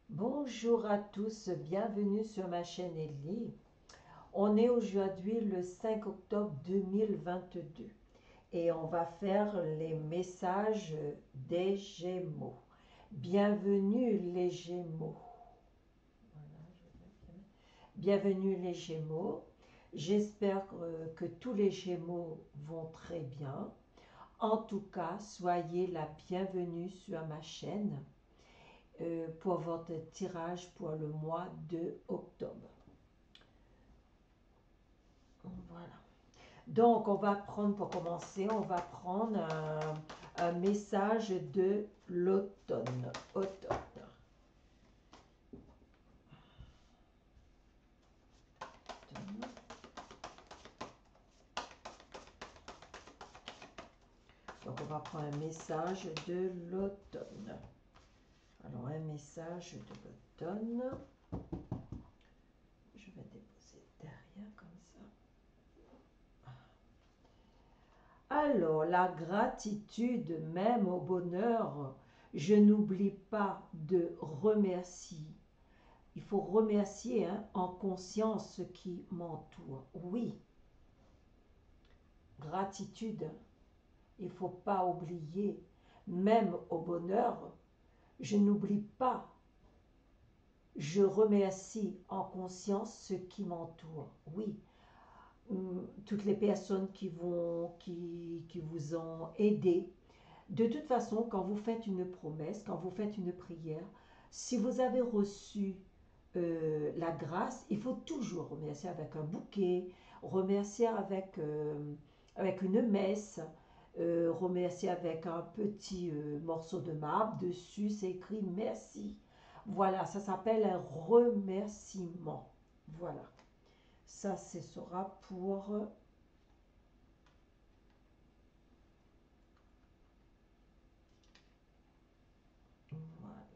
Bonjour à tous, bienvenue sur ma chaîne Ellie. On est aujourd'hui le 5 octobre 2022 et on va faire les messages des Gémeaux. Bienvenue les Gémeaux. Voilà, bienvenue les Gémeaux. J'espère que tous les Gémeaux vont très bien. En tout cas, soyez la bienvenue sur ma chaîne pour votre tirage pour le mois de octobre. Voilà. Donc, on va prendre, pour commencer, on va prendre un message de l'automne. Automne. Donc, on va prendre un message de l'automne. Alors, un message de l'automne. Je vais déposer derrière comme ça. Alors, la gratitude même au bonheur, je n'oublie pas de remercier. Il faut remercier en conscience ce qui m'entoure. Oui, gratitude, il ne faut pas oublier. Même au bonheur, je n'oublie pas. Je remercie en conscience ce qui m'entoure. Oui, toutes les personnes qui vous ont aidé. De toute façon, quand vous faites une promesse, quand vous faites une prière, si vous avez reçu la grâce, il faut toujours remercier avec un bouquet, remercier avec une messe, remercier avec un petit morceau de marbre. Dessus, c'est écrit merci. Voilà, ça s'appelle un remerciement. Voilà, ça, ce sera pour... Voilà.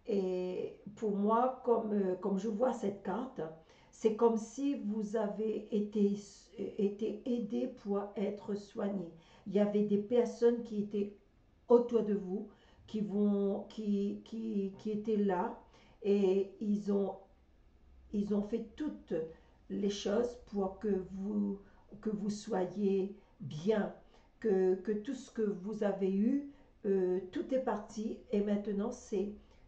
Et pour moi, comme je vois cette carte, c'est comme si vous avez été aidé pour être soigné. Il y avait des personnes qui étaient autour de vous, qui étaient là, et ils ont fait toutes les choses pour que vous soyez bien, que tout ce que vous avez eu, tout est parti, et maintenant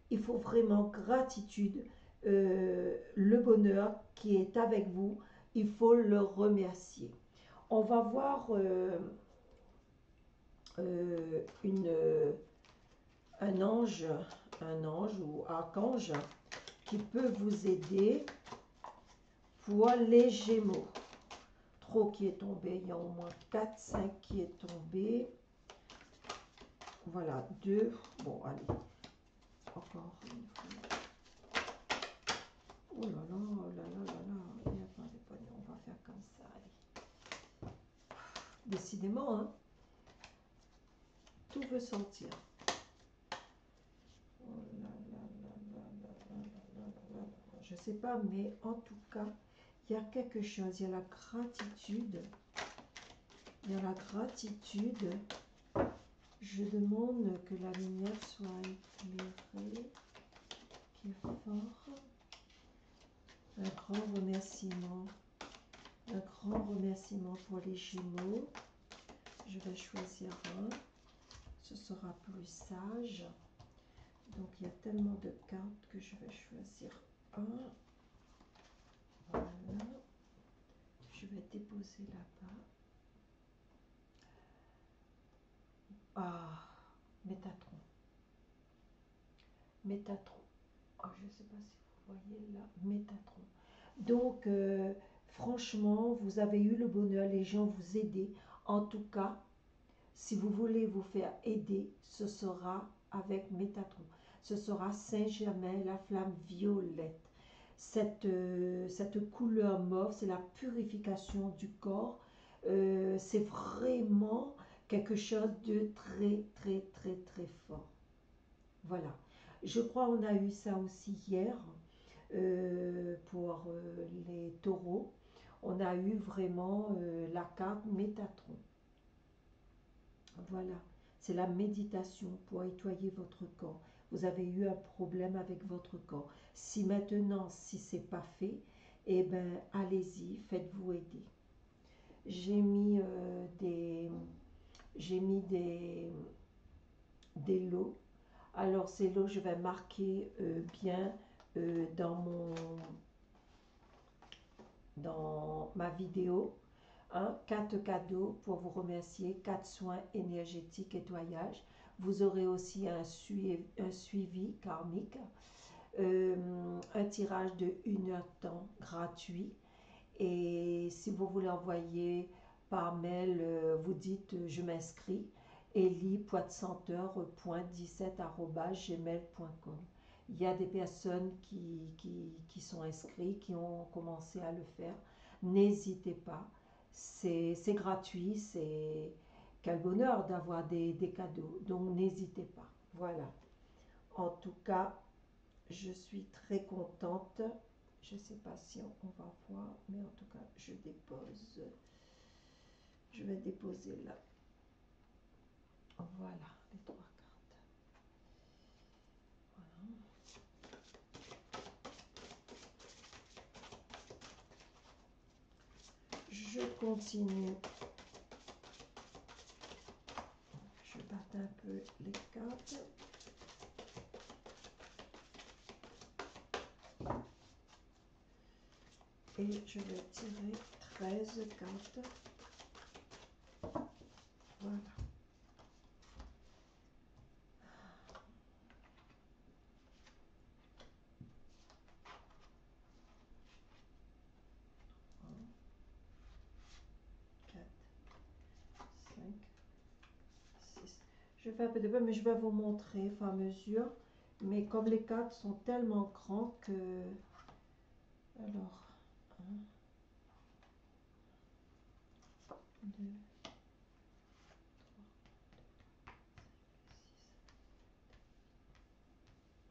il faut vraiment gratitude, le bonheur qui est avec vous, il faut le remercier. On va voir une, un ange ou archange qui peut vous aider pour les Gémeaux. Trop qui est tombé, il y a au moins 4, 5 qui est tombé. Voilà, 2. Bon, allez, encore une fois. Oh là là, oh là là là là. On va faire comme ça, allez. Décidément, hein, tout veut sortir. Oh là là là là là là là là là. Je sais pas, mais en tout cas, il y a quelque chose, il y a la gratitude. Il y a la gratitude. Je demande que la lumière soit éclairée, qui est fort. Un grand remerciement. Un grand remerciement pour les Gémeaux. Je vais choisir un. Ce sera plus sage. Donc il y a tellement de cartes que je vais choisir un. Voilà. Je vais déposer là-bas. Ah, Métatron. Métatron. Oh, je ne sais pas si vous voyez là. Métatron. Donc, franchement, vous avez eu le bonheur, les gens vous aider. En tout cas, si vous voulez vous faire aider, ce sera avec Métatron. Ce sera Saint-Germain, la flamme violette. Cette couleur mauve, c'est la purification du corps. C'est vraiment quelque chose de très, très, très, très fort. Voilà. Je crois qu'on a eu ça aussi hier pour les taureaux. On a eu vraiment la carte Métatron. Voilà. C'est la méditation pour nettoyer votre corps. vous avez eu un problème avec votre corps. Si maintenant, si c'est pas fait, eh ben, allez-y, faites-vous aider. J'ai mis des lots. Alors ces lots, je vais marquer bien dans ma vidéo. 4 cadeaux pour vous remercier, 4 soins énergétiques, nettoyage. Vous aurez aussi un suivi karmique, un tirage de 1 heure de temps gratuit. Et si vous voulez envoyer par mail, vous dites je m'inscris, eli.poitsenteur.17@gmail.com. Il y a des personnes qui sont inscrites, qui ont commencé à le faire. N'hésitez pas, c'est gratuit, c'est quel bonheur d'avoir des cadeaux, donc n'hésitez pas. Voilà, en tout cas, je suis très contente. Je ne sais pas si on va voir, mais en tout cas, je dépose. Je vais déposer là. Voilà, les 3 cartes. Voilà. Je continue. Je batte un peu les cartes. Et je vais tirer 13 cartes. Voilà. Je fais un peu de peu, mais je vais vous montrer au fur et à mesure. Mais comme les cartes sont tellement grands que... Alors, 1, 2,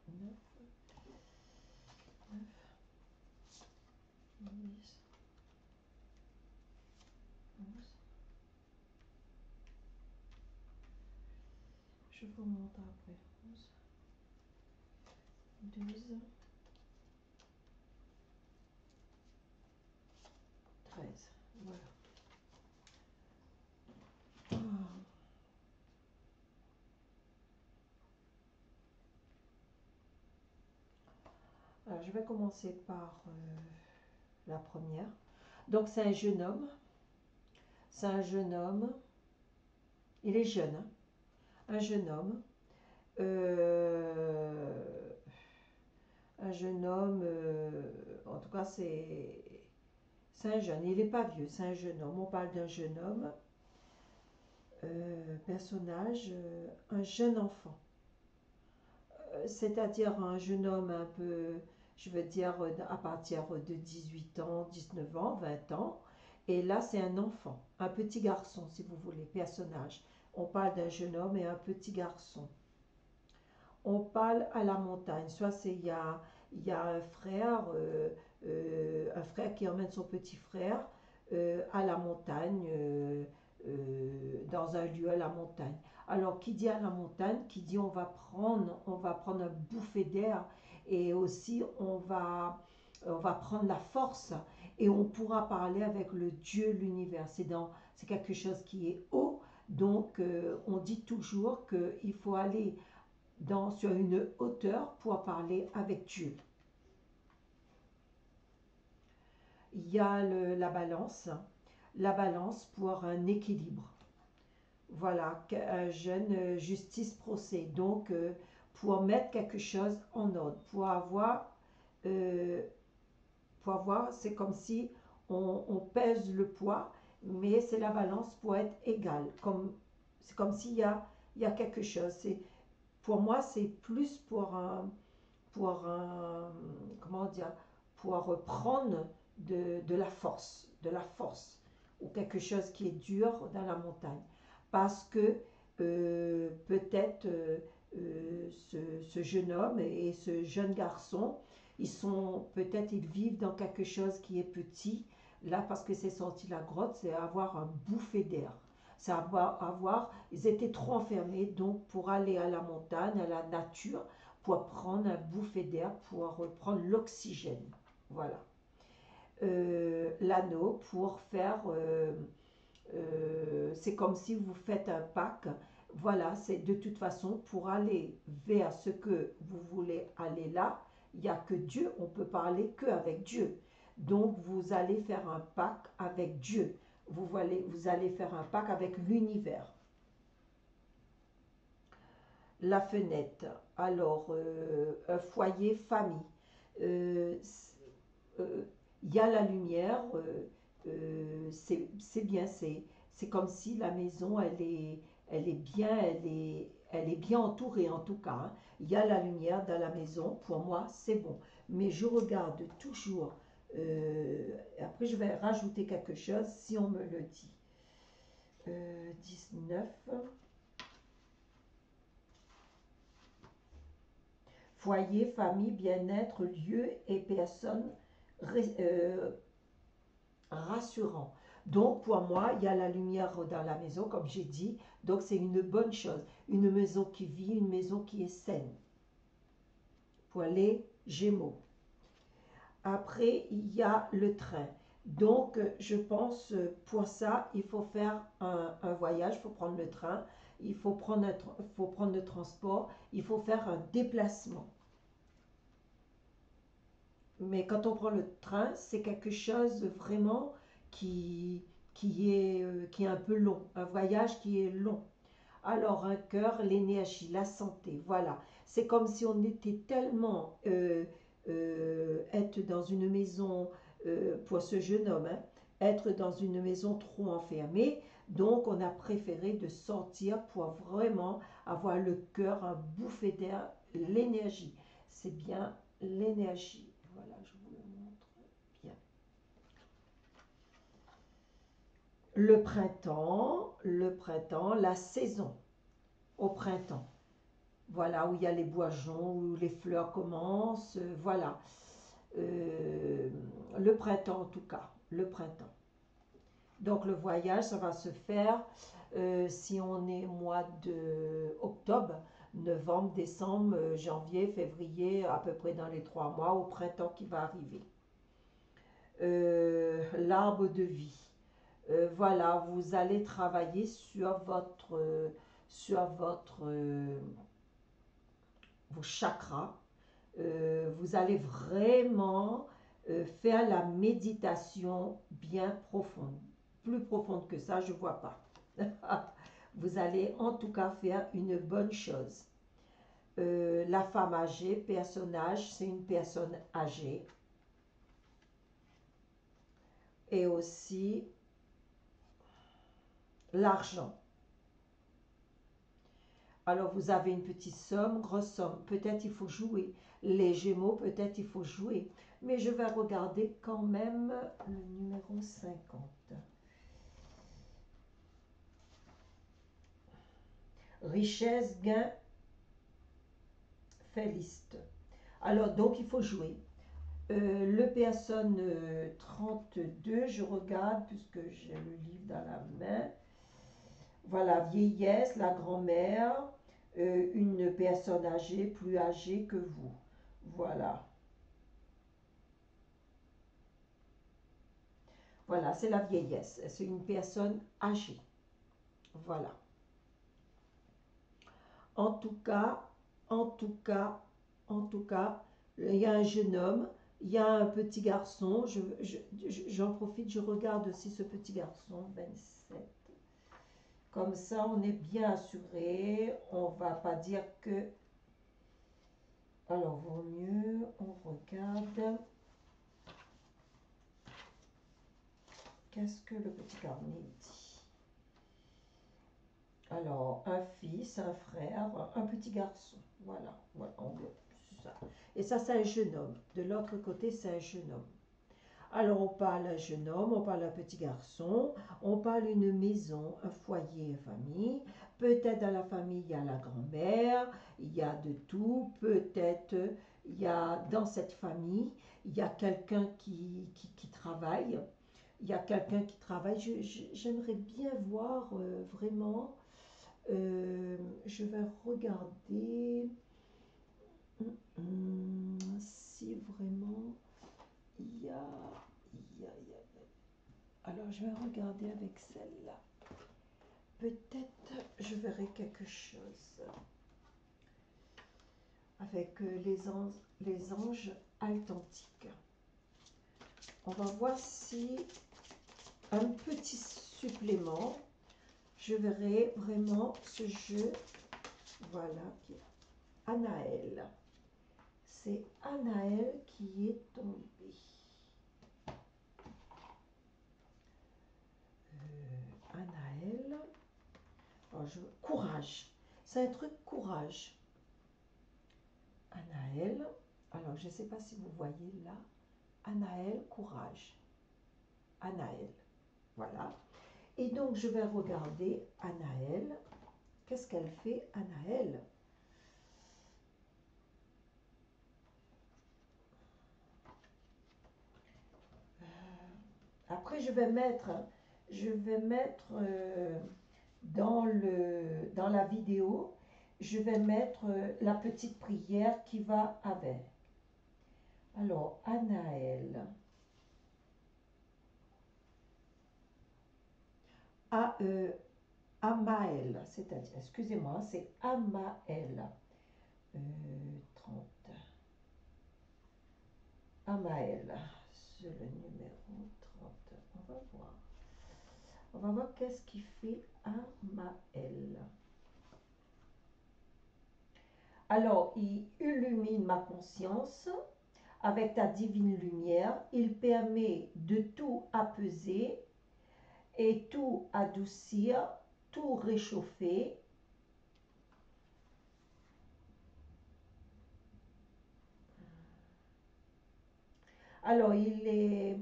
9, 10, 11. Je vous montre après. 11, 12, 13. Voilà. Alors, je vais commencer par la première. Donc, c'est un jeune homme. C'est un jeune homme. Il est jeune, hein? Un jeune homme. Un jeune homme, en tout cas, c'est un jeune. Il n'est pas vieux, c'est un jeune homme. On parle d'un jeune homme. Personnage, un jeune enfant. C'est-à-dire un jeune homme un peu, je veux dire, à partir de 18 ans, 19 ans, 20 ans. Et là, c'est un enfant, un petit garçon, si vous voulez, personnage. On parle d'un jeune homme et un petit garçon. On parle à la montagne. Soit il y a un frère qui emmène son petit frère à la montagne, dans un lieu à la montagne. Alors, qui dit à la montagne, qui dit on va prendre un bouffée d'air et aussi on va prendre la force et on pourra parler avec le Dieu, l'univers. C'est quelque chose qui est haut, donc on dit toujours qu'il faut aller sur une hauteur pour parler avec Dieu. Il y a la balance pour un équilibre. Voilà, un jeune justice procès. Donc, pour mettre quelque chose en ordre, pour avoir, c'est comme si on pèse le poids, mais c'est la balance pour être égale. C'est comme s'il y a quelque chose. Pour moi, c'est plus pour comment dire, pour prendre de la force, ou quelque chose qui est dur dans la montagne. Parce que peut-être ce jeune homme et ce jeune garçon, ils vivent dans quelque chose qui est petit. Là, parce que c'est sorti de la grotte, c'est avoir un bouffée d'air. Ils étaient trop enfermés, donc pour aller à la montagne, à la nature, pour prendre un bouffée d'air, pour reprendre l'oxygène. Voilà. L'anneau pour faire, c'est comme si vous faites un pack. Voilà, c'est de toute façon pour aller vers ce que vous voulez aller là. Il n'y a que Dieu, on peut parler qu'avec Dieu. Donc vous allez faire un pack avec Dieu. Vous allez faire un pack avec l'univers. La fenêtre. Alors, un foyer, famille. Euh, il y a la lumière, c'est bien, c'est comme si la maison, elle est bien, elle est bien entourée en tout cas, hein. Il y a la lumière dans la maison, pour moi, c'est bon. Mais je regarde toujours, après je vais rajouter quelque chose si on me le dit. 19. Foyer, famille, bien-être, lieu et personnes rassurant. Donc, pour moi, il y a la lumière dans la maison, comme j'ai dit. Donc, c'est une bonne chose. Une maison qui vit, une maison qui est saine. Pour les Gémeaux. Après, il y a le train. Donc, je pense, pour ça, il faut faire un voyage, il faut prendre le train, il faut prendre le transport, il faut faire un déplacement. Mais quand on prend le train, c'est quelque chose vraiment qui, qui est un peu long, un voyage qui est long. Alors un cœur, l'énergie, la santé, voilà. C'est comme si on était tellement être dans une maison, pour ce jeune homme, hein, être dans une maison trop enfermée. Donc on a préféré de sortir pour vraiment avoir le cœur, un bouffée d'air, l'énergie. C'est bien l'énergie. Voilà, je vous le montre bien. Le printemps, la saison au printemps. Voilà, où il y a les bourgeons, où les fleurs commencent, voilà. Le printemps en tout cas, le printemps. Donc le voyage, ça va se faire si on est au mois de octobre, novembre, décembre, janvier, février, à peu près dans les 3 mois, au printemps qui va arriver. L'arbre de vie. Voilà, vous allez travailler sur vos chakras. Vous allez vraiment faire la méditation bien profonde. Plus profonde que ça, je ne vois pas. Vous allez en tout cas faire une bonne chose. La femme âgée, personnage, c'est une personne âgée. Et aussi l'argent. Alors vous avez une petite somme, grosse somme. Peut-être il faut jouer. Les Gémeaux, peut-être il faut jouer. Mais je vais regarder quand même le numéro 50. Richesse, gain, félicite. Alors donc il faut jouer. Le personne 32, je regarde puisque j'ai le livre dans la main. Voilà, vieillesse, la grand-mère, une personne âgée, plus âgée que vous. Voilà. Voilà, c'est la vieillesse. C'est une personne âgée. Voilà. En tout cas, en tout cas, en tout cas, il y a un jeune homme, il y a un petit garçon. J'en profite, je regarde aussi ce petit garçon, 27. Comme ça, on est bien assuré. On ne va pas dire que... Alors, vaut mieux, on regarde. Qu'est-ce que le petit carnet dit? Alors, un fils, un frère, un petit garçon. Voilà, voilà, on veut ça. Et ça, c'est un jeune homme. De l'autre côté, c'est un jeune homme. Alors, on parle un jeune homme, on parle un petit garçon, on parle une maison, un foyer, une famille. Peut-être dans la famille, il y a la grand-mère, il y a de tout. Peut-être, il y a dans cette famille, il y a quelqu'un qui travaille. Il y a quelqu'un qui travaille. J'aimerais bien voir vraiment. Je vais regarder. Si vraiment il y a, alors je vais regarder avec celle-là. Peut-être je verrai quelque chose avec les anges altantiques. On va voir si un petit supplément, je verrai vraiment ce jeu. Voilà, qui est Anaël. C'est Anaël qui est tombé. Anaël. Alors courage. C'est un truc courage. Anaël. Alors, je ne sais pas si vous voyez là. Anaël, courage. Anaël. Voilà. Et donc, je vais regarder Anaël. Qu'est-ce qu'elle fait, Anaël? Après, je vais mettre dans la vidéo, je vais mettre la petite prière qui va avec. Alors, Anaël. Amaël, c'est-à-dire, excusez-moi, c'est Amaël. 30. Amaël, c'est le numéro 30. On va voir. On va voir qu'est-ce qui fait Amaël. Alors, il illumine ma conscience avec ta divine lumière. Il permet de tout apaiser et tout adoucir, tout réchauffer. Alors, il est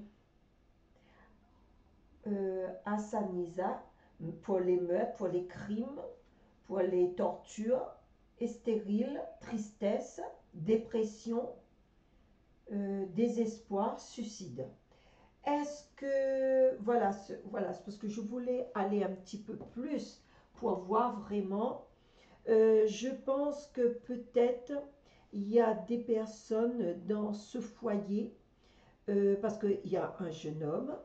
Assanisa pour les meurtres, pour les crimes, pour les tortures, stérile, tristesse, dépression, désespoir, suicide. Est-ce que, voilà, c'est parce que je voulais aller un petit peu plus pour voir vraiment, je pense que peut-être il y a des personnes dans ce foyer, parce qu'il y a un jeune homme,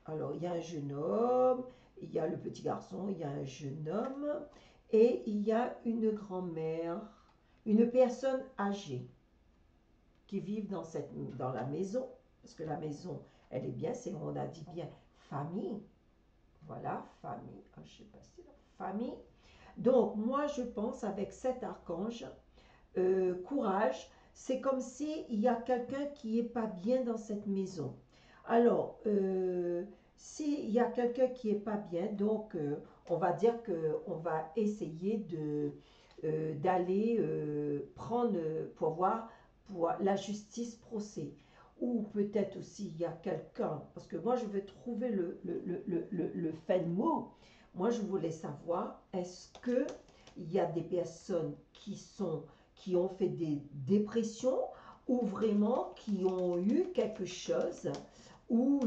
alors il y a un jeune homme, il y a le petit garçon, il y a un jeune homme, et il y a une grand-mère, une personne âgée qui vivent dans la maison, parce que la maison, elle est bien, on a dit bien famille, voilà, famille, je sais pas si famille. Donc, moi, je pense avec cet archange, courage, c'est comme s'il y a quelqu'un qui n'est pas bien dans cette maison. Alors, s'il y a quelqu'un qui n'est pas bien, donc on va dire qu'on va essayer d'aller prendre pour voir pour la justice procès. Ou peut-être aussi il y a quelqu'un, parce que moi je vais trouver le fin mot. Moi je voulais savoir, est-ce que il y a des personnes qui ont fait des dépressions ou vraiment qui ont eu quelque chose ou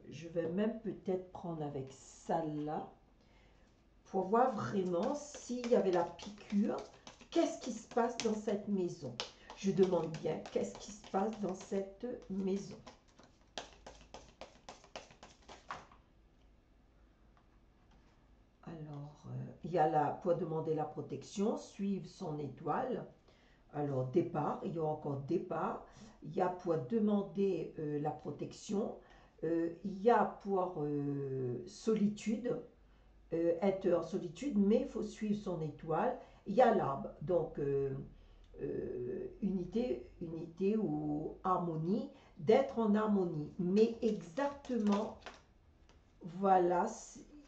je vais même peut-être prendre avec ça là pour voir vraiment s'il y avait la piqûre. Qu'est-ce qui se passe dans cette maison? Je demande bien, qu'est-ce qui se passe dans cette maison? Alors, il y a là, pour demander la protection, suivre son étoile. Alors, départ, il y a encore départ. Il y a pour demander la protection. Il y a pour solitude, être en solitude, mais il faut suivre son étoile. Il y a l'arbre, donc unité ou harmonie, d'être en harmonie. Mais exactement, voilà,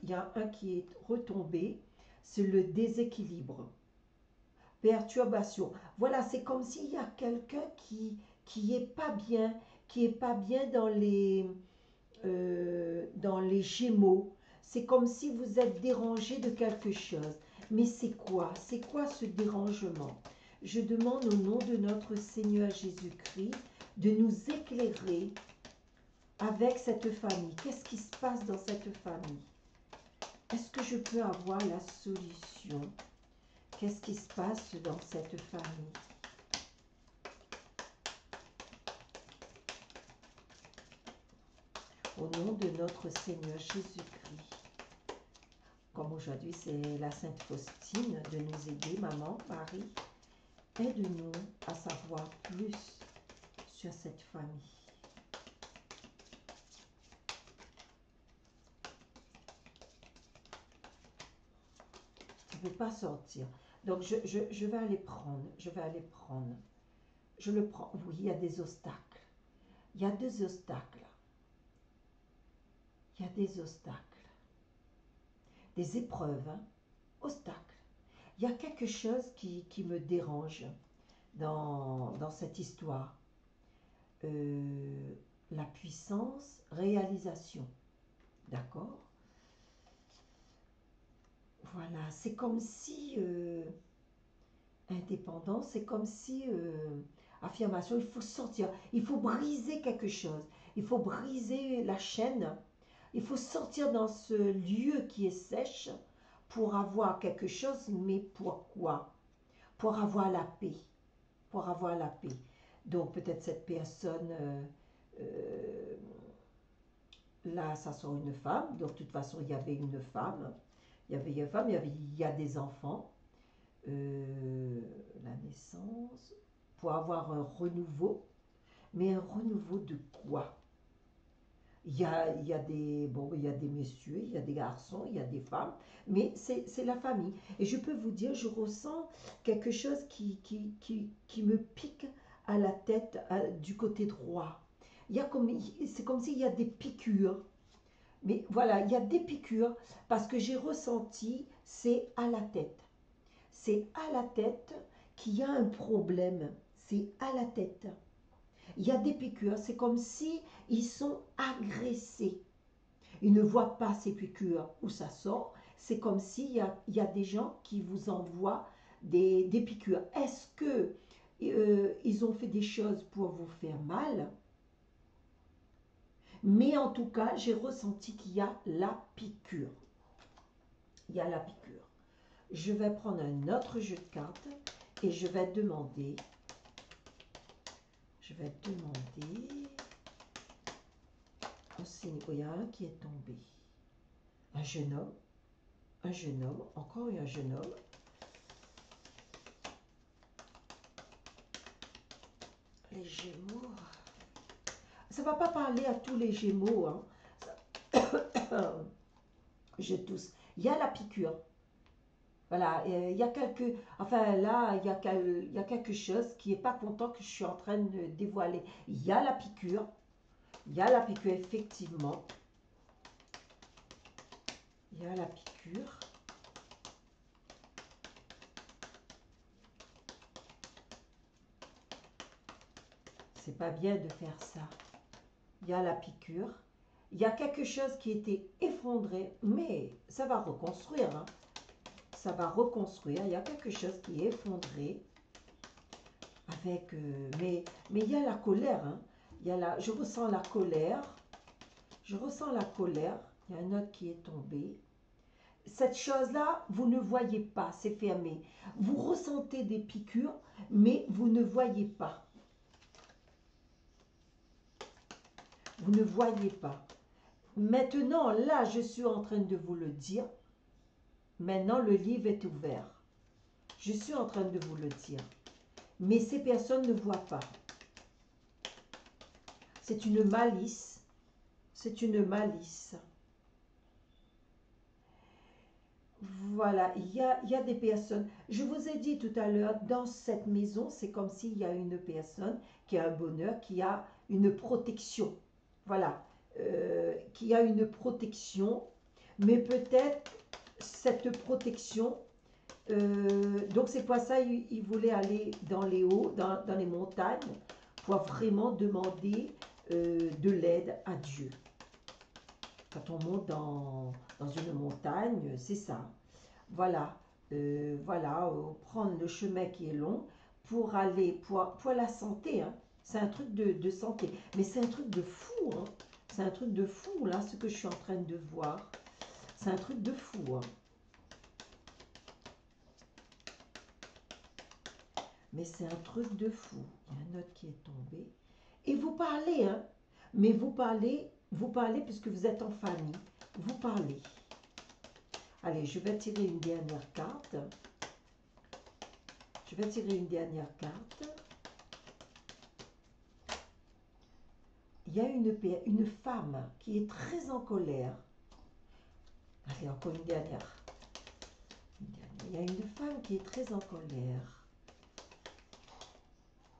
il y a un qui est retombé, c'est le déséquilibre, perturbation. Voilà, c'est comme s'il y a quelqu'un qui est pas bien, dans les Gémeaux. C'est comme si vous êtes dérangé de quelque chose. Mais c'est quoi? C'est quoi ce dérangement? Je demande au nom de notre Seigneur Jésus-Christ de nous éclairer avec cette famille. Qu'est-ce qui se passe dans cette famille? Est-ce que je peux avoir la solution? Qu'est-ce qui se passe dans cette famille? Au nom de notre Seigneur Jésus-Christ. Comme aujourd'hui c'est la Sainte Faustine, de nous aider, maman, Marie. Aide-nous à savoir plus sur cette famille. Je ne vais pas sortir. Donc je vais aller prendre. Je vais aller prendre. Je le prends. Oui, il y a des obstacles. Il y a des obstacles. Il y a des obstacles. Des épreuves. Hein? Obstacles. Il y a quelque chose qui me dérange dans cette histoire. La puissance, réalisation. D'accord? Voilà, c'est comme si indépendance, c'est comme si affirmation, il faut sortir, il faut briser quelque chose, il faut briser la chaîne, il faut sortir dans ce lieu qui est sèche pour avoir quelque chose, mais pourquoi? Pour avoir la paix, pour avoir la paix. Donc peut-être cette personne, là ça sort une femme, donc de toute façon il y avait une femme, il y avait une femme, il y a des enfants, la naissance, pour avoir un renouveau, mais un renouveau de quoi? Il y a des, bon, il y a des messieurs, il y a des garçons, il y a des femmes, mais c'est la famille. Et je peux vous dire, je ressens quelque chose qui me pique à la tête du côté droit. C'est comme s'il y a des piqûres. Mais voilà, il y a des piqûres parce que j'ai ressenti, c'est à la tête. C'est à la tête qu'il y a un problème. C'est à la tête. Il y a des piqûres, c'est comme si ils sont agressés. Ils ne voient pas ces piqûres où ça sort. C'est comme s'il y a des gens qui vous envoient des piqûres. Est-ce que ils ont fait des choses pour vous faire mal? Mais en tout cas, j'ai ressenti qu'il y a la piqûre. Il y a la piqûre. Je vais prendre un autre jeu de cartes et je vais demander. Un signe. Il y a un qui est tombé. Un jeune homme, encore un jeune homme. Les Gémeaux. Ça ne va pas parler à tous les Gémeaux. Hein. Je tousse. Il y a la piqûre. Voilà, il y a quelque... Enfin là, il y a quelque chose qui n'est pas content que je suis en train de dévoiler. Il y a la piqûre. Il y a la piqûre, effectivement. Il y a la piqûre. C'est pas bien de faire ça. Il y a la piqûre. Il y a quelque chose qui était effondré, mais ça va reconstruire. Hein. Ça va reconstruire. Il y a quelque chose qui est effondré. Avec, mais il y a la colère. Hein. Je ressens la colère. Je ressens la colère. Il y a un autre qui est tombé. Cette chose-là, vous ne voyez pas, c'est fermé. Vous ressentez des piqûres, mais vous ne voyez pas. Vous ne voyez pas. Maintenant, là, je suis en train de vous le dire. Maintenant, le livre est ouvert. Je suis en train de vous le dire. Mais ces personnes ne voient pas. C'est une malice. C'est une malice. Voilà, il y a des personnes. Je vous ai dit tout à l'heure, dans cette maison, c'est comme s'il y a une personne qui a un bonheur, qui a une protection. Voilà, qui a une protection, mais peut-être cette protection, donc c'est pour ça il voulait aller dans les hauts, dans les montagnes, pour vraiment demander de l'aide à Dieu. Quand on monte dans une montagne, c'est ça. Voilà, voilà, prendre le chemin qui est long pour aller, pour la santé, hein. C'est un truc de santé. Mais c'est un truc de fou, hein. C'est un truc de fou, là, ce que je suis en train de voir. C'est un truc de fou, hein. Mais c'est un truc de fou. Il y a un autre qui est tombé. Et vous parlez, hein. Mais vous parlez puisque vous êtes en famille. Vous parlez. Allez, je vais tirer une dernière carte. Je vais tirer une dernière carte. Il y a une femme qui est très en colère. Allez, encore une dernière. Il y a une femme qui est très en colère.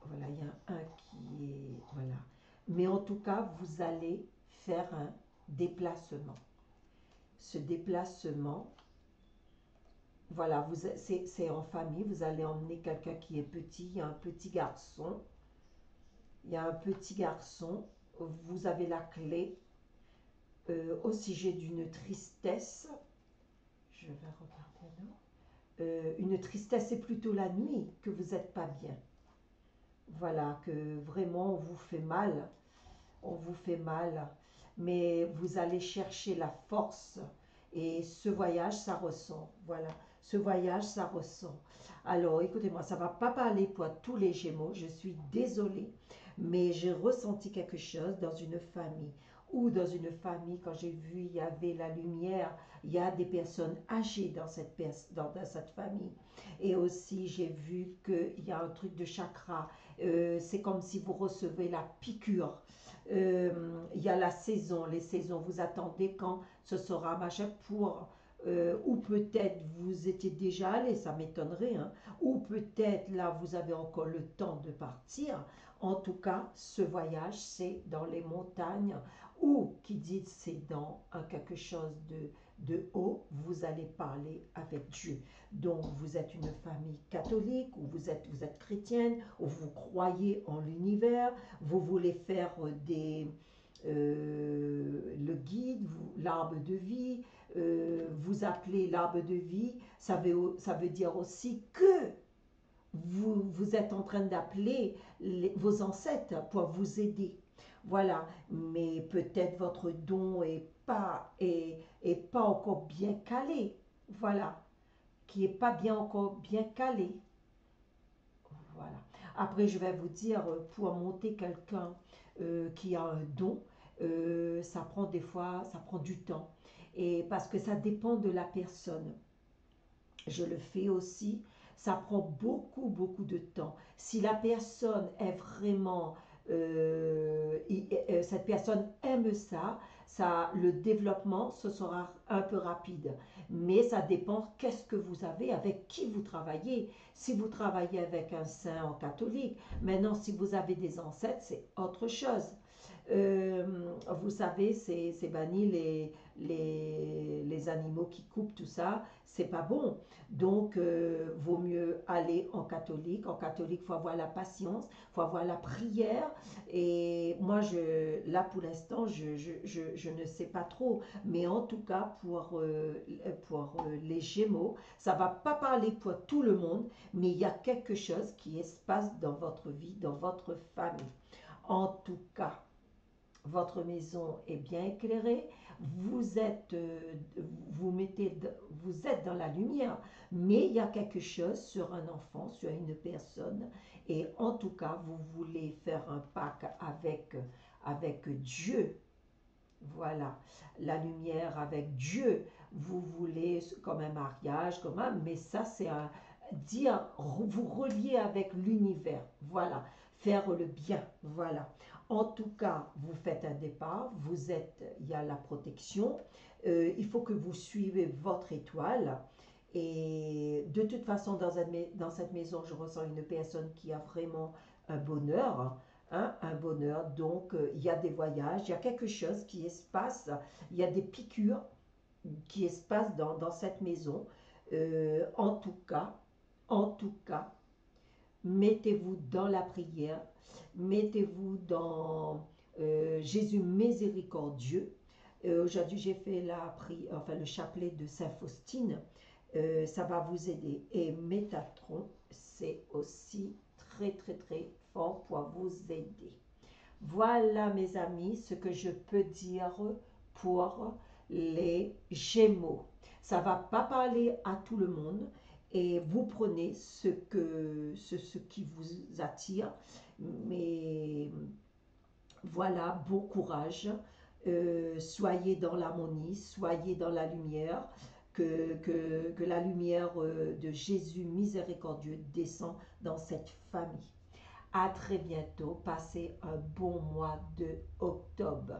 Voilà, il y a un qui est... Voilà. Mais en tout cas, vous allez faire un déplacement. Ce déplacement, voilà, c'est en famille. Vous allez emmener quelqu'un qui est petit. Il y a un petit garçon. Il y a un petit garçon. Vous avez la clé au sujet d'une tristesse. Je vais regarder là. Une tristesse, c'est plutôt la nuit que vous n'êtes pas bien. Voilà, que vraiment on vous fait mal. On vous fait mal. Mais vous allez chercher la force. Et ce voyage, ça ressent. Voilà, ce voyage, ça ressent. Alors, écoutez-moi, ça ne va pas parler pour tous les Gémeaux. Je suis désolée. Mais j'ai ressenti quelque chose dans une famille. Ou dans une famille, quand j'ai vu, il y avait la lumière. Il y a des personnes âgées dans cette famille. Et aussi, j'ai vu qu'il y a un truc de chakra. C'est comme si vous recevez la piqûre. Il y a la saison, les saisons, vous attendez quand ce sera machin pour, ou peut-être vous étiez déjà allé, ça m'étonnerait, hein, ou peut-être là vous avez encore le temps de partir. En tout cas, ce voyage c'est dans les montagnes ou qui dit c'est dans quelque chose de haut, vous allez parler avec Dieu. Donc vous êtes une famille catholique ou vous êtes chrétienne ou vous croyez en l'univers, vous voulez faire le guide, l'arbre de vie, vous appelez l'arbre de vie, ça veut dire aussi que vous êtes en train d'appeler vos ancêtres pour vous aider. Voilà, mais peut-être votre don est pas encore bien calé. Voilà, qui est pas bien encore bien calé. Voilà. Après, je vais vous dire, pour monter quelqu'un qui a un don, ça prend des fois, ça prend du temps. Et parce que ça dépend de la personne. Je le fais aussi. Ça prend beaucoup, beaucoup de temps. Si la personne est vraiment... cette personne aime ça, le développement, ce sera un peu rapide. Mais ça dépend qu'est-ce que vous avez, avec qui vous travaillez. Si vous travaillez avec un saint en catholique, maintenant si vous avez des ancêtres, c'est autre chose. Vous savez, c'est banni les animaux qui coupent, tout ça, c'est pas bon. Donc, vaut mieux aller en catholique. En catholique, il faut avoir la patience, il faut avoir la prière. Et moi, là, pour l'instant, je ne sais pas trop. Mais en tout cas, pour les Gémeaux, ça ne va pas parler pour tout le monde, mais il y a quelque chose qui se passe dans votre vie, dans votre famille. En tout cas, votre maison est bien éclairée, vous êtes, vous êtes dans la lumière, mais il y a quelque chose sur un enfant, sur une personne, et en tout cas, vous voulez faire un pacte avec Dieu. Voilà, la lumière avec Dieu. Vous voulez comme un mariage, mais ça c'est dire, vous relier avec l'univers. Voilà, faire le bien. Voilà. En tout cas, vous faites un départ, il y a la protection, il faut que vous suivez votre étoile. Et de toute façon, dans cette maison, je ressens une personne qui a vraiment un bonheur, hein, un bonheur. Donc, il y a des voyages, il y a quelque chose qui se passe, il y a des piqûres qui se passent dans cette maison. En tout cas, mettez-vous dans la prière, mettez-vous dans Jésus miséricordieux. Aujourd'hui, j'ai fait le chapelet de Saint Faustine. Ça va vous aider. Et Métatron, c'est aussi très, très, très fort pour vous aider. Voilà, mes amis, ce que je peux dire pour les Gémeaux. Ça ne va pas parler à tout le monde. et vous prenez ce qui vous attire. Mais voilà, bon courage. Soyez dans l'harmonie, soyez dans la lumière, que la lumière de Jésus miséricordieux descend dans cette famille. À très bientôt, passez un bon mois de octobre.